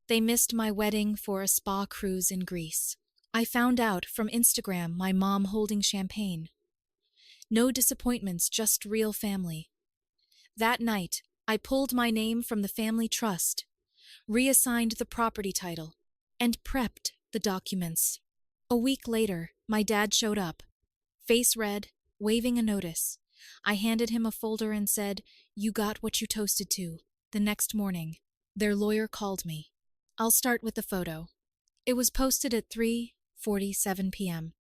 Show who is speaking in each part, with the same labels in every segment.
Speaker 1: They missed my wedding for a spa cruise in Greece. I found out from Instagram my mom holding champagne. No disappointments, just real family. That night, I pulled my name from the family trust, reassigned the property title, and prepped the documents. A week later, my dad showed up, face red, waving a notice. I handed him a folder and said, "You got what you toasted to." The next morning, their lawyer called me. I'll start with the photo. It was posted at 3:47 p.m.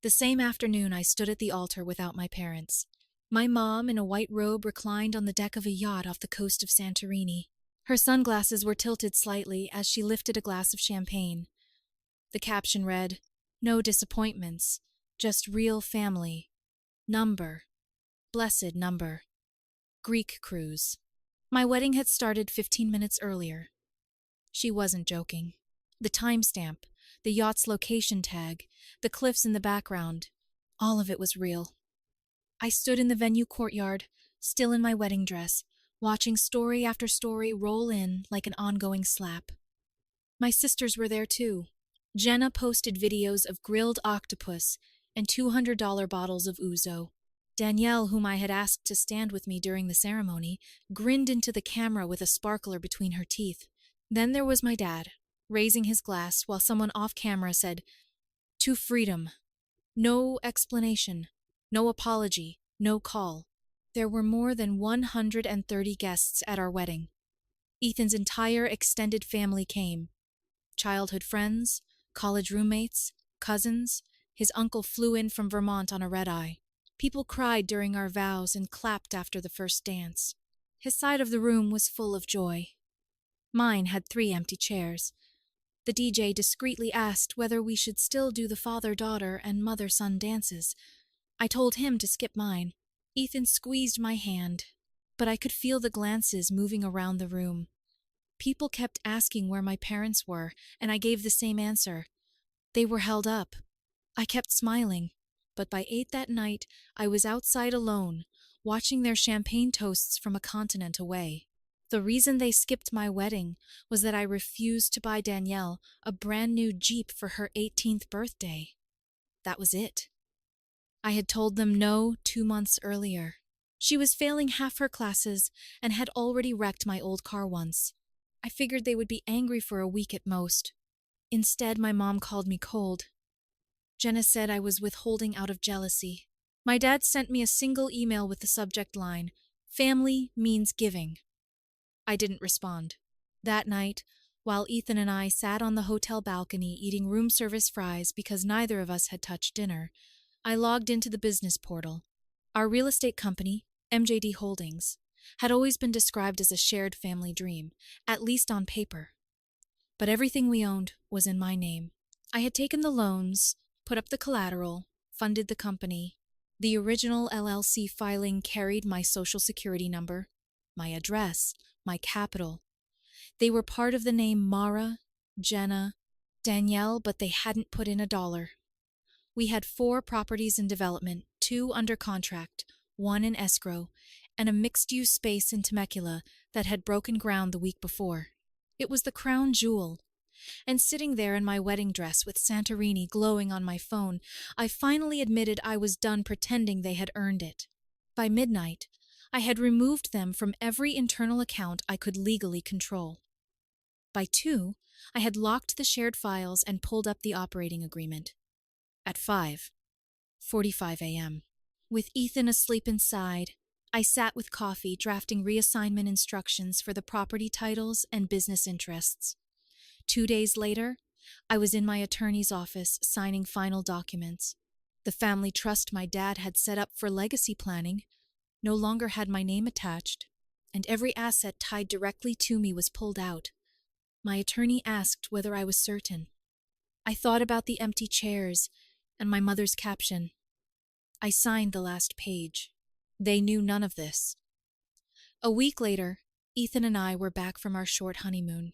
Speaker 1: The same afternoon, I stood at the altar without my parents. My mom, in a white robe, reclined on the deck of a yacht off the coast of Santorini. Her sunglasses were tilted slightly as she lifted a glass of champagne. The caption read, "No disappointments, just real family. Number. Blessed number. Greek cruise." My wedding had started 15 minutes earlier. She wasn't joking. The timestamp, the yacht's location tag, the cliffs in the background, all of it was real. I stood in the venue courtyard, still in my wedding dress, watching story after story roll in like an ongoing slap. My sisters were there too. Jenna posted videos of grilled octopus and $200 bottles of ouzo. Danielle, whom I had asked to stand with me during the ceremony, grinned into the camera with a sparkler between her teeth. Then there was my dad, raising his glass while someone off camera said, "To freedom." No explanation, no apology, no call. There were more than 130 guests at our wedding. Ethan's entire extended family came. Childhood friends, college roommates, cousins. His uncle flew in from Vermont on a red-eye. People cried during our vows and clapped after the first dance. His side of the room was full of joy. Mine had 3 empty chairs. The DJ discreetly asked whether we should still do the father-daughter and mother-son dances. I told him to skip mine. Ethan squeezed my hand, but I could feel the glances moving around the room. People kept asking where my parents were, and I gave the same answer. They were held up. I kept smiling, but by 8 that night, I was outside alone, watching their champagne toasts from a continent away. The reason they skipped my wedding was that I refused to buy Danielle a brand new Jeep for her 18th birthday. That was it. I had told them no 2 months earlier. She was failing half her classes and had already wrecked my old car once. I figured they would be angry for a week at most. Instead, my mom called me cold. Jenna said I was withholding out of jealousy. My dad sent me a single email with the subject line, "Family means giving." I didn't respond. That night, while Ethan and I sat on the hotel balcony eating room service fries because neither of us had touched dinner, I logged into the business portal. Our real estate company, MJD Holdings, had always been described as a shared family dream, at least on paper. But everything we owned was in my name. I had taken the loans, put up the collateral, funded the company. The original LLC filing carried my social security number, my address, my capital. They were part of the name Mara, Jenna, Danielle, but they hadn't put in $1. We had 4 properties in development, 2 under contract, 1 in escrow, and a mixed-use space in Temecula that had broken ground the week before. It was the crown jewel. And sitting there in my wedding dress with Santorini glowing on my phone, I finally admitted I was done pretending they had earned it. By midnight, I had removed them from every internal account I could legally control. By 2, I had locked the shared files and pulled up the operating agreement. At 5:45 a.m., with Ethan asleep inside, I sat with coffee drafting reassignment instructions for the property titles and business interests. 2 days later, I was in my attorney's office signing final documents. The family trust my dad had set up for legacy planning no longer had my name attached, and every asset tied directly to me was pulled out. My attorney asked whether I was certain. I thought about the empty chairs and my mother's caption. I signed the last page. They knew none of this. A week later, Ethan and I were back from our short honeymoon.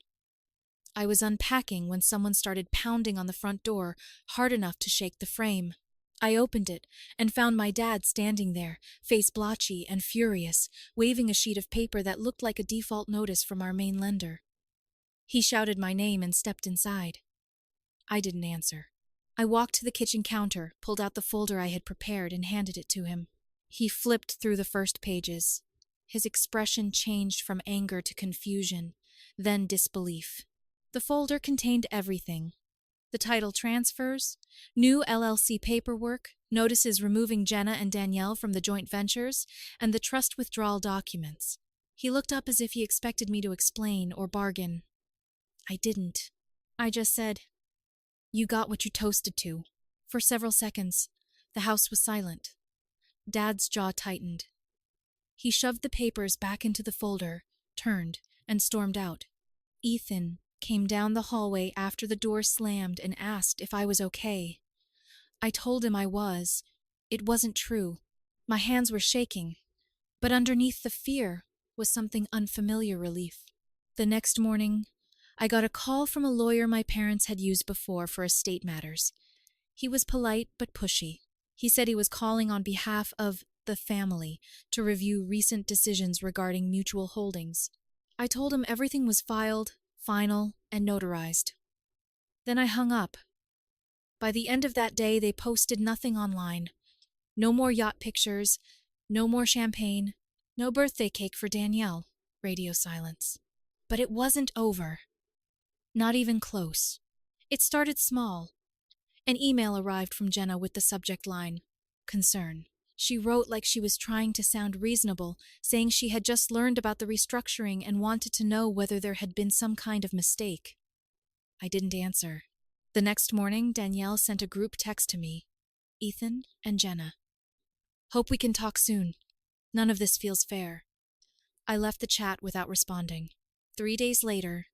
Speaker 1: I was unpacking when someone started pounding on the front door hard enough to shake the frame. I opened it and found my dad standing there, face blotchy and furious, waving a sheet of paper that looked like a default notice from our main lender. He shouted my name and stepped inside. I didn't answer. I walked to the kitchen counter, pulled out the folder I had prepared, and handed it to him. He flipped through the first pages. His expression changed from anger to confusion, then disbelief. The folder contained everything. The title transfers, new LLC paperwork, notices removing Jenna and Danielle from the joint ventures, and the trust withdrawal documents. He looked up as if he expected me to explain or bargain. I didn't. I just said, "You got what you toasted to." For several seconds, the house was silent. Dad's jaw tightened. He shoved the papers back into the folder, turned, and stormed out. Ethan came down the hallway after the door slammed and asked if I was okay. I told him I was. It wasn't true. My hands were shaking, but underneath the fear was something unfamiliar relief. The next morning, I got a call from a lawyer my parents had used before for estate matters. He was polite but pushy. He said he was calling on behalf of the family to review recent decisions regarding mutual holdings. I told him everything was filed, final, and notarized. Then I hung up. By the end of that day, they posted nothing online. No more yacht pictures, no more champagne, no birthday cake for Danielle. Radio silence. But it wasn't over. Not even close. It started small. An email arrived from Jenna with the subject line, "Concern." She wrote like she was trying to sound reasonable, saying she had just learned about the restructuring and wanted to know whether there had been some kind of mistake. I didn't answer. The next morning, Danielle sent a group text to me, Ethan and Jenna. "Hope we can talk soon. None of this feels fair." I left the chat without responding. 3 days later,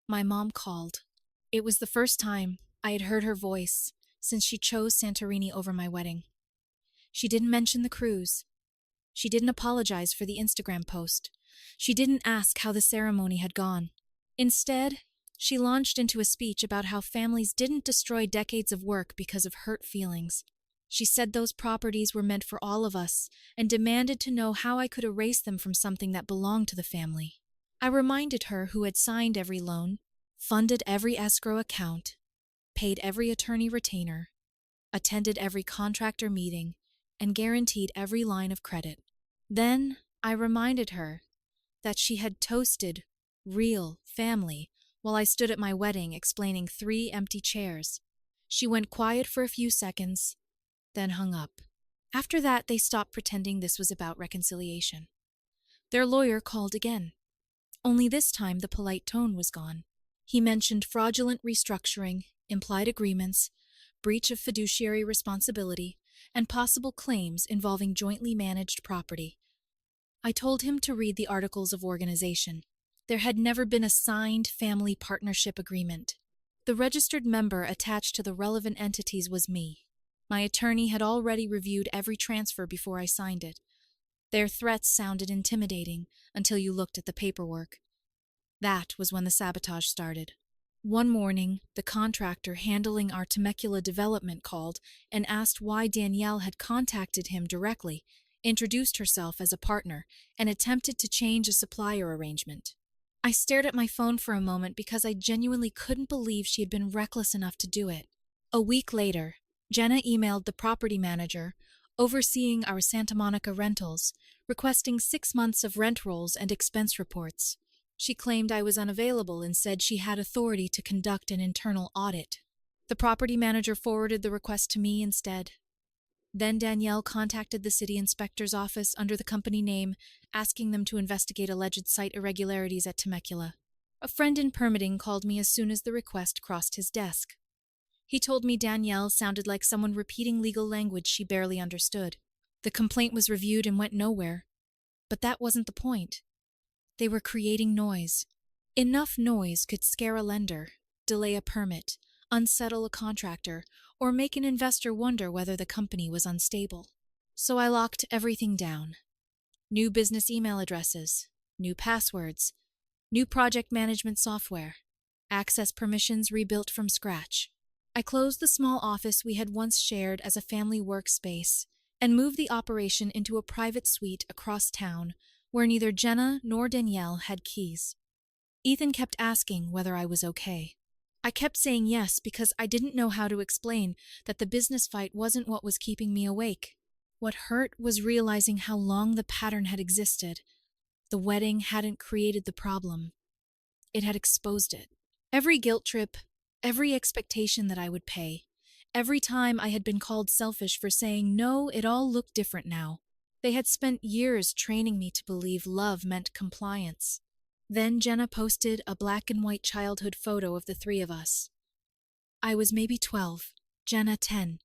Speaker 1: my mom called. It was the first time I had heard her voice since she chose Santorini over my wedding. She didn't mention the cruise. She didn't apologize for the Instagram post. She didn't ask how the ceremony had gone. Instead, she launched into a speech about how families didn't destroy decades of work because of hurt feelings. She said those properties were meant for all of us and demanded to know how I could erase them from something that belonged to the family. I reminded her who had signed every loan, funded every escrow account, paid every attorney retainer, attended every contractor meeting, and guaranteed every line of credit. Then I reminded her that she had toasted real family while I stood at my wedding explaining 3 empty chairs. She went quiet for a few seconds, then hung up. After that, they stopped pretending this was about reconciliation. Their lawyer called again. Only this time the polite tone was gone. He mentioned fraudulent restructuring, implied agreements, breach of fiduciary responsibility, and possible claims involving jointly managed property. I told him to read the Articles of Organization. There had never been a signed family partnership agreement. The registered member attached to the relevant entities was me. My attorney had already reviewed every transfer before I signed it. Their threats sounded intimidating until you looked at the paperwork. That was when the sabotage started. One morning, the contractor handling our Temecula development called and asked why Danielle had contacted him directly, introduced herself as a partner, and attempted to change a supplier arrangement. I stared at my phone for a moment because I genuinely couldn't believe she had been reckless enough to do it. A week later, Jenna emailed the property manager, overseeing our Santa Monica rentals, requesting 6 months of rent rolls and expense reports. She claimed I was unavailable and said she had authority to conduct an internal audit. The property manager forwarded the request to me instead. Then Danielle contacted the city inspector's office under the company name, asking them to investigate alleged site irregularities at Temecula. A friend in permitting called me as soon as the request crossed his desk. He told me Danielle sounded like someone repeating legal language she barely understood. The complaint was reviewed and went nowhere. But that wasn't the point. They were creating noise. Enough noise could scare a lender, delay a permit, unsettle a contractor, or make an investor wonder whether the company was unstable. So I locked everything down. New business email addresses, new passwords, new project management software, access permissions rebuilt from scratch. I closed the small office we had once shared as a family workspace and moved the operation into a private suite across town where neither Jenna nor Danielle had keys. Ethan kept asking whether I was okay. I kept saying yes because I didn't know how to explain that the business fight wasn't what was keeping me awake. What hurt was realizing how long the pattern had existed. The wedding hadn't created the problem. It had exposed it. Every guilt trip, every expectation that I would pay, every time I had been called selfish for saying no, it all looked different now. They had spent years training me to believe love meant compliance. Then Jenna posted a black and white childhood photo of the three of us. I was maybe 12, Jenna 10,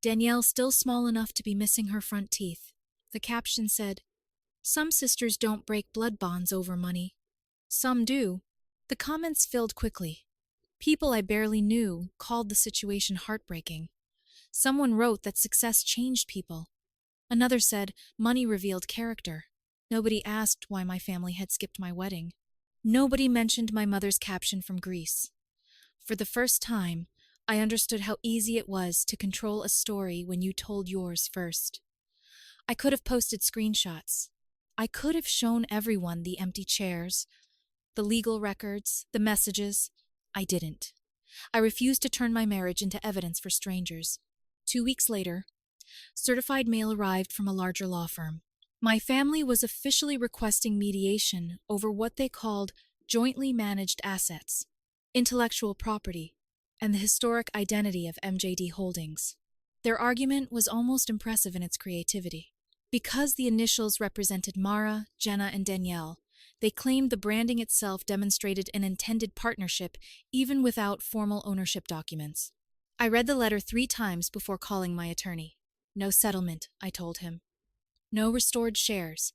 Speaker 1: Danielle still small enough to be missing her front teeth. The caption said, "Some sisters don't break blood bonds over money. Some do." The comments filled quickly. People I barely knew called the situation heartbreaking. Someone wrote that success changed people. Another said money revealed character. Nobody asked why my family had skipped my wedding. Nobody mentioned my mother's caption from Greece. For the first time, I understood how easy it was to control a story when you told yours first. I could have posted screenshots. I could have shown everyone the empty chairs, the legal records, the messages. I didn't. I refused to turn my marriage into evidence for strangers. 2 weeks later, certified mail arrived from a larger law firm. My family was officially requesting mediation over what they called jointly managed assets, intellectual property, and the historic identity of MJD Holdings. Their argument was almost impressive in its creativity. Because the initials represented Mara, Jenna, and Danielle, they claimed the branding itself demonstrated an intended partnership even without formal ownership documents. I read the letter 3 times before calling my attorney. No settlement, I told him. No restored shares.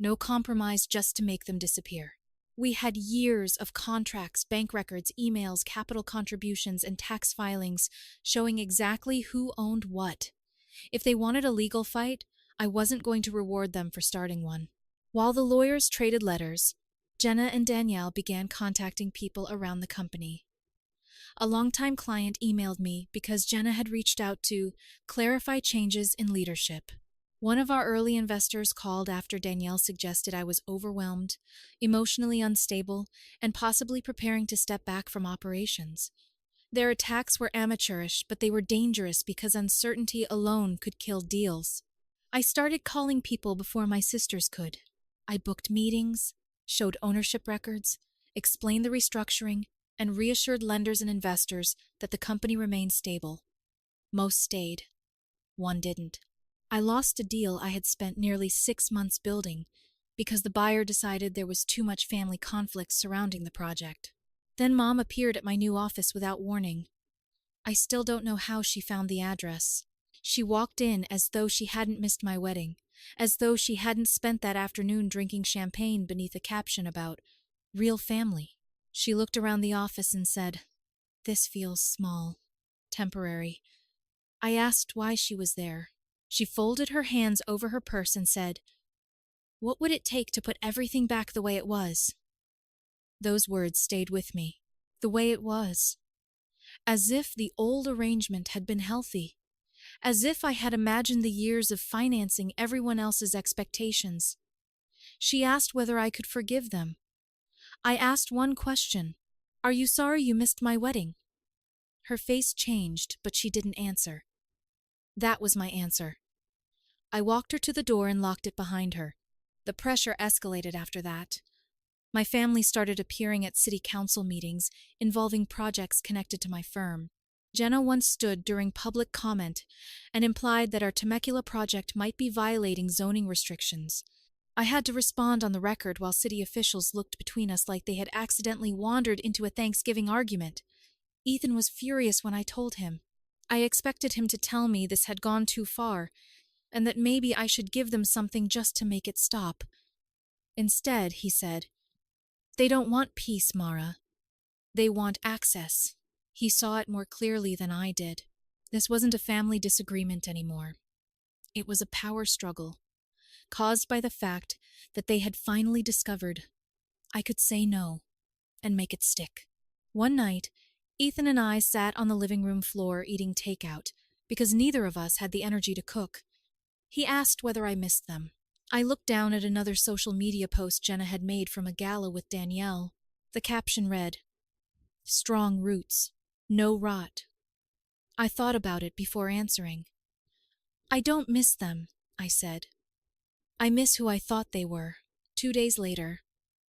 Speaker 1: No compromise just to make them disappear. We had years of contracts, bank records, emails, capital contributions, and tax filings showing exactly who owned what. If they wanted a legal fight, I wasn't going to reward them for starting one. While the lawyers traded letters, Jenna and Danielle began contacting people around the company. A longtime client emailed me because Jenna had reached out to clarify changes in leadership. One of our early investors called after Danielle suggested I was overwhelmed, emotionally unstable, and possibly preparing to step back from operations. Their attacks were amateurish, but they were dangerous because uncertainty alone could kill deals. I started calling people before my sisters could. I booked meetings, showed ownership records, explained the restructuring, and reassured lenders and investors that the company remained stable. Most stayed. One didn't. I lost a deal I had spent nearly 6 months building because the buyer decided there was too much family conflict surrounding the project. Then Mom appeared at my new office without warning. I still don't know how she found the address. She walked in as though she hadn't missed my wedding, as though she hadn't spent that afternoon drinking champagne beneath a caption about real family. She looked around the office and said, "This feels small, temporary." I asked why she was there. She folded her hands over her purse and said, "What would it take to put everything back the way it was?" Those words stayed with me. The way it was. As if the old arrangement had been healthy. As if I had imagined the years of financing everyone else's expectations. She asked whether I could forgive them. I asked one question. "Are you sorry you missed my wedding?" Her face changed, but she didn't answer. That was my answer. I walked her to the door and locked it behind her. The pressure escalated after that. My family started appearing at city council meetings involving projects connected to my firm. Jenna once stood during public comment and implied that our Temecula project might be violating zoning restrictions. I had to respond on the record while city officials looked between us like they had accidentally wandered into a Thanksgiving argument. Ethan was furious when I told him. I expected him to tell me this had gone too far, and that maybe I should give them something just to make it stop. Instead, he said, "They don't want peace, Mara. They want access." He saw it more clearly than I did. This wasn't a family disagreement anymore. It was a power struggle, caused by the fact that they had finally discovered I could say no and make it stick. One night, Ethan and I sat on the living room floor eating takeout because neither of us had the energy to cook. He asked whether I missed them. I looked down at another social media post Jenna had made from a gala with Danielle. The caption read, "Strong roots, no rot." I thought about it before answering. "I don't miss them," I said. "I miss who I thought they were." 2 days later,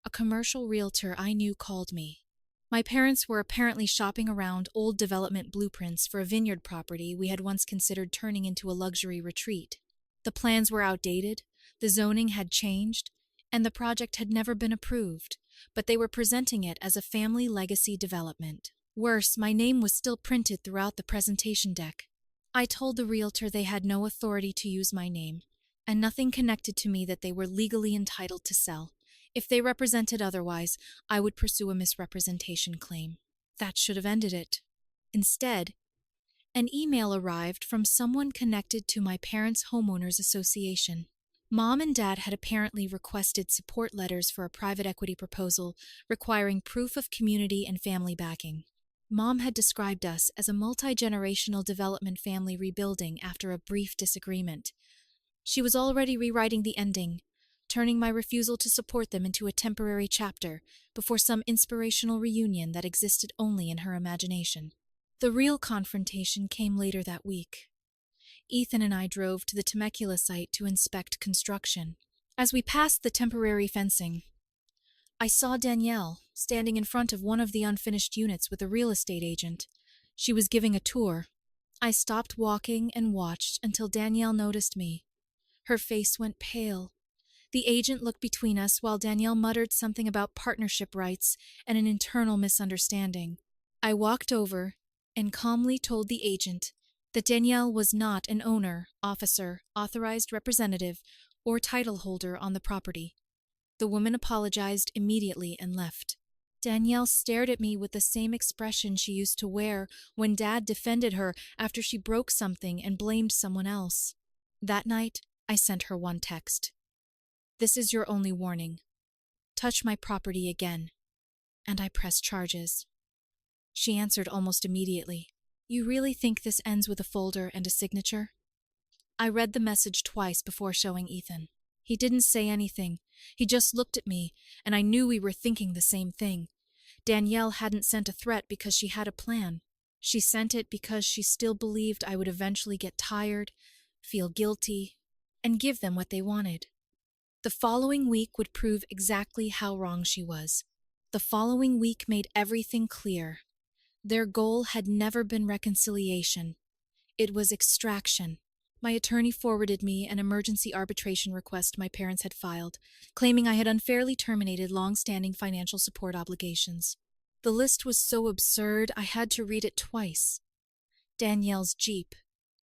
Speaker 1: a commercial realtor I knew called me. My parents were apparently shopping around old development blueprints for a vineyard property we had once considered turning into a luxury retreat. The plans were outdated, the zoning had changed, and the project had never been approved, but they were presenting it as a family legacy development. Worse, my name was still printed throughout the presentation deck. I told the realtor they had no authority to use my name, and nothing connected to me that they were legally entitled to sell. If they represented otherwise, I would pursue a misrepresentation claim. That should have ended it. Instead, an email arrived from someone connected to my parents' homeowners association. Mom and Dad had apparently requested support letters for a private equity proposal requiring proof of community and family backing. Mom had described us as a multi-generational development family rebuilding after a brief disagreement. She was already rewriting the ending, turning my refusal to support them into a temporary chapter before some inspirational reunion that existed only in her imagination. The real confrontation came later that week. Ethan and I drove to the Temecula site to inspect construction. As we passed the temporary fencing, I saw Danielle standing in front of one of the unfinished units with a real estate agent. She was giving a tour. I stopped walking and watched until Danielle noticed me. Her face went pale. The agent looked between us while Danielle muttered something about partnership rights and an internal misunderstanding. I walked over and calmly told the agent that Danielle was not an owner, officer, authorized representative, or title holder on the property. The woman apologized immediately and left. Danielle stared at me with the same expression she used to wear when Dad defended her after she broke something and blamed someone else. That night, I sent her one text. "This is your only warning. Touch my property again, and I press charges." She answered almost immediately. "You really think this ends with a folder and a signature?" I read the message twice before showing Ethan. He didn't say anything. He just looked at me, and I knew we were thinking the same thing. Danielle hadn't sent a threat because she had a plan. She sent it because she still believed I would eventually get tired, feel guilty, and give them what they wanted. The following week would prove exactly how wrong she was. The following week made everything clear. Their goal had never been reconciliation. It was extraction. My attorney forwarded me an emergency arbitration request my parents had filed, claiming I had unfairly terminated long-standing financial support obligations. The list was so absurd I had to read it twice. Danielle's Jeep,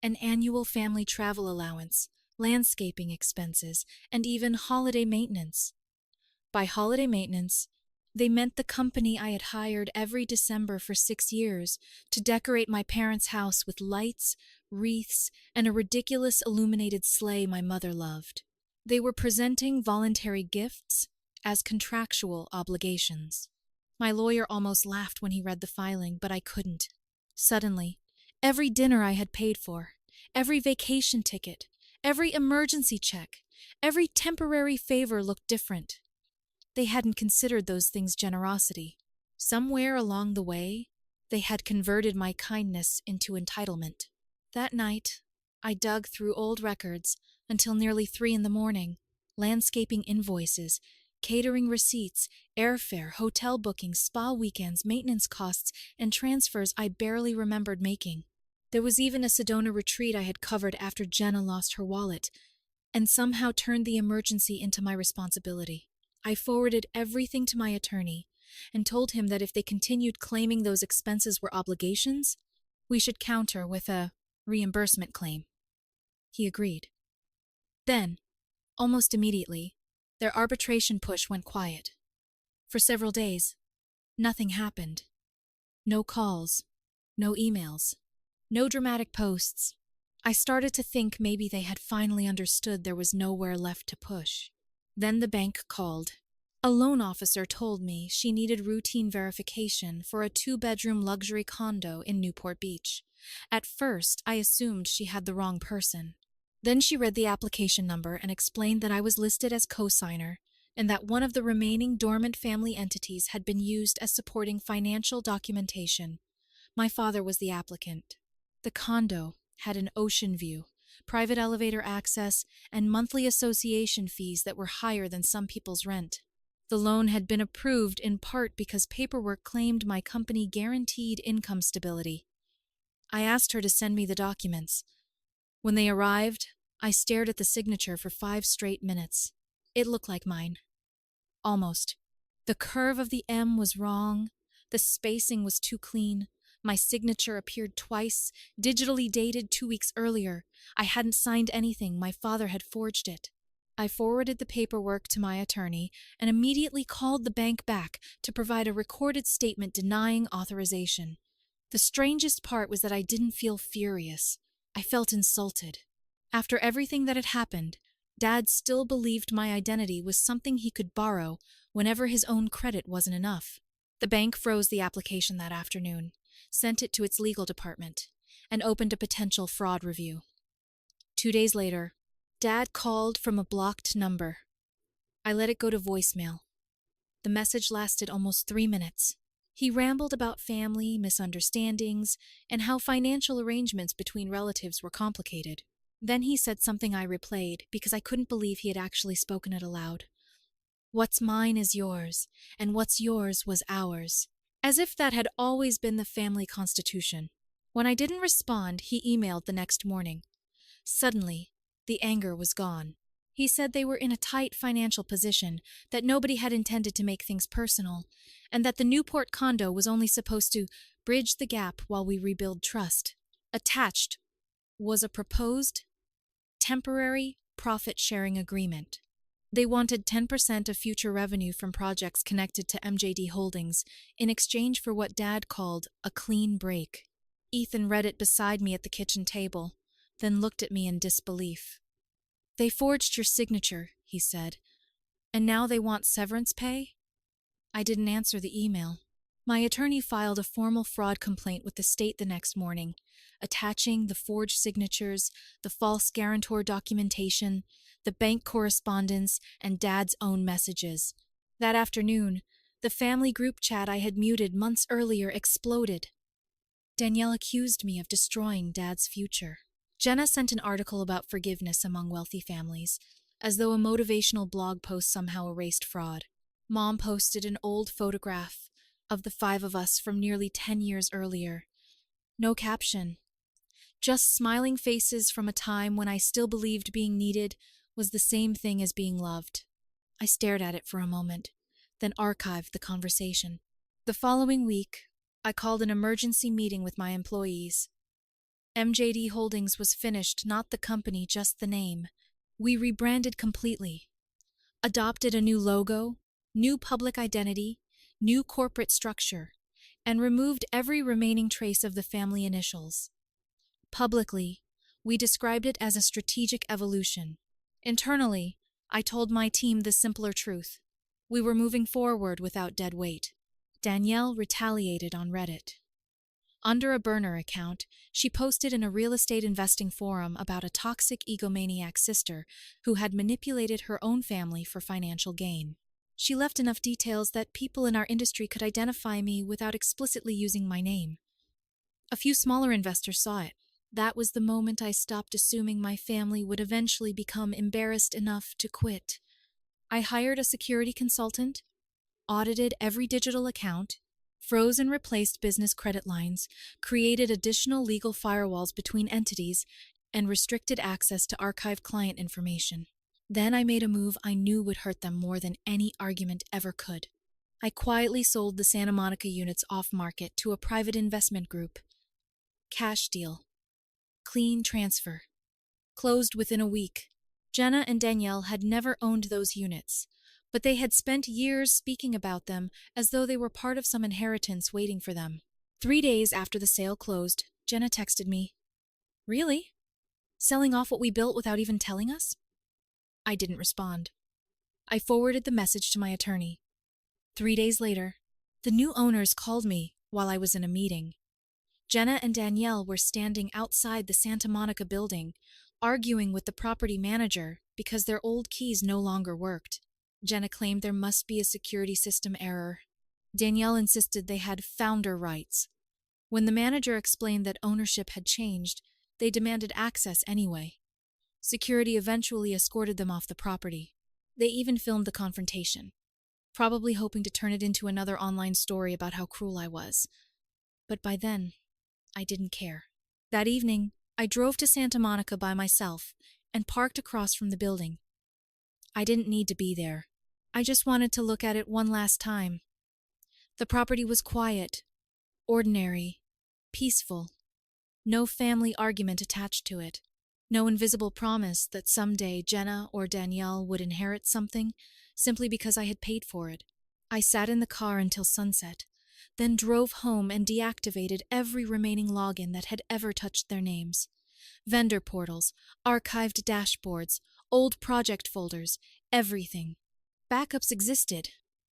Speaker 1: an annual family travel allowance, landscaping expenses, and even holiday maintenance. By holiday maintenance, they meant the company I had hired every December for 6 years to decorate my parents' house with lights, wreaths, and a ridiculous illuminated sleigh my mother loved. They were presenting voluntary gifts as contractual obligations. My lawyer almost laughed when he read the filing, but I couldn't. Suddenly, every dinner I had paid for, every vacation ticket, every emergency check, every temporary favor looked different. They hadn't considered those things generosity. Somewhere along the way, they had converted my kindness into entitlement. That night, I dug through old records until nearly 3 a.m, landscaping invoices, catering receipts, airfare, hotel bookings, spa weekends, maintenance costs, and transfers I barely remembered making. There was even a Sedona retreat I had covered after Jenna lost her wallet, and somehow turned the emergency into my responsibility. I forwarded everything to my attorney and told him that if they continued claiming those expenses were obligations, we should counter with a reimbursement claim. He agreed. Then, almost immediately, their arbitration push went quiet. For several days, nothing happened. No calls, no emails, no dramatic posts. I started to think maybe they had finally understood there was nowhere left to push. Then the bank called. A loan officer told me she needed routine verification for a 2-bedroom luxury condo in Newport Beach. At first, I assumed she had the wrong person. Then she read the application number and explained that I was listed as co-signer, and that one of the remaining dormant family entities had been used as supporting financial documentation. My father was the applicant. The condo had an ocean view, private elevator access, and monthly association fees that were higher than some people's rent. The loan had been approved in part because paperwork claimed my company guaranteed income stability. I asked her to send me the documents. When they arrived, I stared at the signature for 5 straight minutes. It looked like mine. Almost. The curve of the M was wrong. The spacing was too clean. My signature appeared twice, digitally dated 2 weeks earlier. I hadn't signed anything. My father had forged it. I forwarded the paperwork to my attorney and immediately called the bank back to provide a recorded statement denying authorization. The strangest part was that I didn't feel furious. I felt insulted. After everything that had happened, Dad still believed my identity was something he could borrow whenever his own credit wasn't enough. The bank froze the application that afternoon, sent it to its legal department, and opened a potential fraud review. 2 days later, Dad called from a blocked number. I let it go to voicemail. The message lasted almost 3 minutes. He rambled about family, misunderstandings, and how financial arrangements between relatives were complicated. Then he said something I replayed because I couldn't believe he had actually spoken it aloud. "What's mine is yours, and what's yours was ours." As if that had always been the family constitution. When I didn't respond, he emailed the next morning. Suddenly, the anger was gone. He said they were in a tight financial position, that nobody had intended to make things personal, and that the Newport condo was only supposed to bridge the gap while we rebuild trust. Attached was a proposed temporary profit-sharing agreement. They wanted 10% of future revenue from projects connected to MJD Holdings in exchange for what Dad called a clean break. Ethan read it beside me at the kitchen table, then looked at me in disbelief. "They forged your signature," he said, "and now they want severance pay?" I didn't answer the email. My attorney filed a formal fraud complaint with the state the next morning, attaching the forged signatures, the false guarantor documentation, the bank correspondence, and Dad's own messages. That afternoon, the family group chat I had muted months earlier exploded. Danielle accused me of destroying Dad's future. Jenna sent an article about forgiveness among wealthy families, as though a motivational blog post somehow erased fraud. Mom posted an old photograph of the 5 of us from nearly 10 years earlier. No caption. Just smiling faces from a time when I still believed being needed was the same thing as being loved. I stared at it for a moment, then archived the conversation. The following week, I called an emergency meeting with my employees. MJD Holdings was finished, not the company, just the name. We rebranded completely, adopted a new logo, new public identity, new corporate structure, and removed every remaining trace of the family initials. Publicly, we described it as a strategic evolution. Internally, I told my team the simpler truth. We were moving forward without dead weight. Danielle retaliated on Reddit. Under a burner account, she posted in a real estate investing forum about a toxic egomaniac sister who had manipulated her own family for financial gain. She left enough details that people in our industry could identify me without explicitly using my name. A few smaller investors saw it. That was the moment I stopped assuming my family would eventually become embarrassed enough to quit. I hired a security consultant, audited every digital account, froze and replaced business credit lines, created additional legal firewalls between entities, and restricted access to archived client information. Then I made a move I knew would hurt them more than any argument ever could. I quietly sold the Santa Monica units off-market to a private investment group. Cash deal. Clean transfer. Closed within a week. Jenna and Danielle had never owned those units, but they had spent years speaking about them as though they were part of some inheritance waiting for them. 3 days after the sale closed, Jenna texted me, "Really? Selling off what we built without even telling us?" I didn't respond. I forwarded the message to my attorney. 3 days later, the new owners called me while I was in a meeting. Jenna and Danielle were standing outside the Santa Monica building, arguing with the property manager because their old keys no longer worked. Jenna claimed there must be a security system error. Danielle insisted they had founder rights. When the manager explained that ownership had changed, they demanded access anyway. Security eventually escorted them off the property. They even filmed the confrontation, probably hoping to turn it into another online story about how cruel I was. But by then, I didn't care. That evening, I drove to Santa Monica by myself and parked across from the building. I didn't need to be there. I just wanted to look at it one last time. The property was quiet, ordinary, peaceful. No family argument attached to it. No invisible promise that someday Jenna or Danielle would inherit something simply because I had paid for it. I sat in the car until sunset, then drove home and deactivated every remaining login that had ever touched their names. Vendor portals, archived dashboards, old project folders, everything. Backups existed,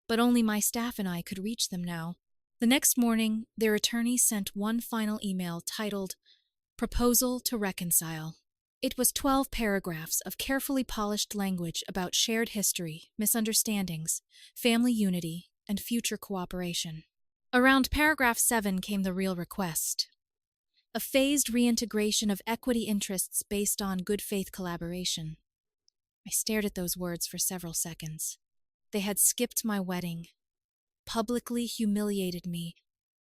Speaker 1: but only my staff and I could reach them now. The next morning, their attorney sent one final email titled, "Proposal to Reconcile." It was 12 paragraphs of carefully polished language about shared history, misunderstandings, family unity, and future cooperation. Around paragraph 7 came the real request: a phased reintegration of equity interests based on good faith collaboration. I stared at those words for several seconds. They had skipped my wedding, publicly humiliated me,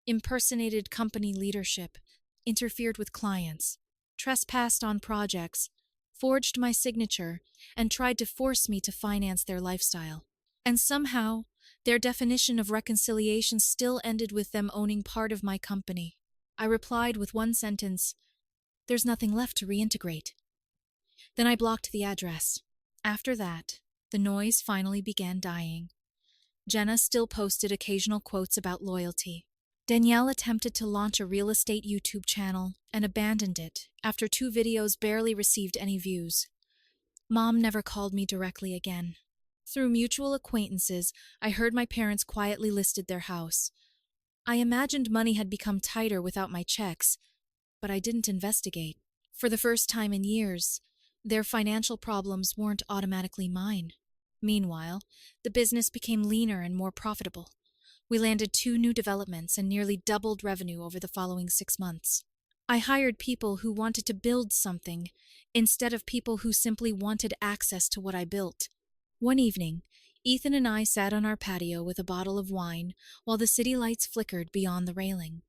Speaker 1: impersonated company leadership, interfered with clients, trespassed on projects, forged my signature, and tried to force me to finance their lifestyle. And somehow, their definition of reconciliation still ended with them owning part of my company. I replied with one sentence, "There's nothing left to reintegrate." Then I blocked the address. After that, the noise finally began dying. Jenna still posted occasional quotes about loyalty. Danielle attempted to launch a real estate YouTube channel and abandoned it after 2 videos barely received any views. Mom never called me directly again. Through mutual acquaintances, I heard my parents quietly listed their house. I imagined money had become tighter without my checks, but I didn't investigate. For the first time in years, their financial problems weren't automatically mine. Meanwhile, the business became leaner and more profitable. We landed 2 new developments and nearly doubled revenue over the following 6 months. I hired people who wanted to build something instead of people who simply wanted access to what I built. One evening, Ethan and I sat on our patio with a bottle of wine while the city lights flickered beyond the railing.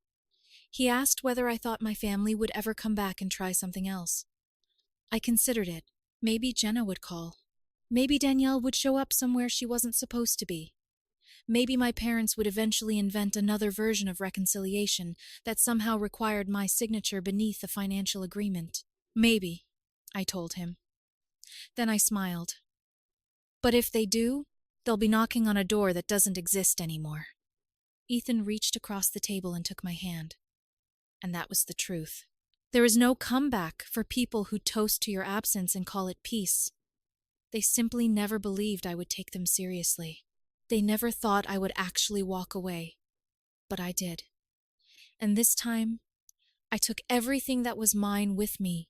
Speaker 1: He asked whether I thought my family would ever come back and try something else. I considered it. Maybe Jenna would call. Maybe Danielle would show up somewhere she wasn't supposed to be. Maybe my parents would eventually invent another version of reconciliation that somehow required my signature beneath the financial agreement. Maybe, I told him. Then I smiled. But if they do, they'll be knocking on a door that doesn't exist anymore. Ethan reached across the table and took my hand. And that was the truth. There is no comeback for people who toast to your absence and call it peace. They simply never believed I would take them seriously. They never thought I would actually walk away. But I did. And this time, I took everything that was mine with me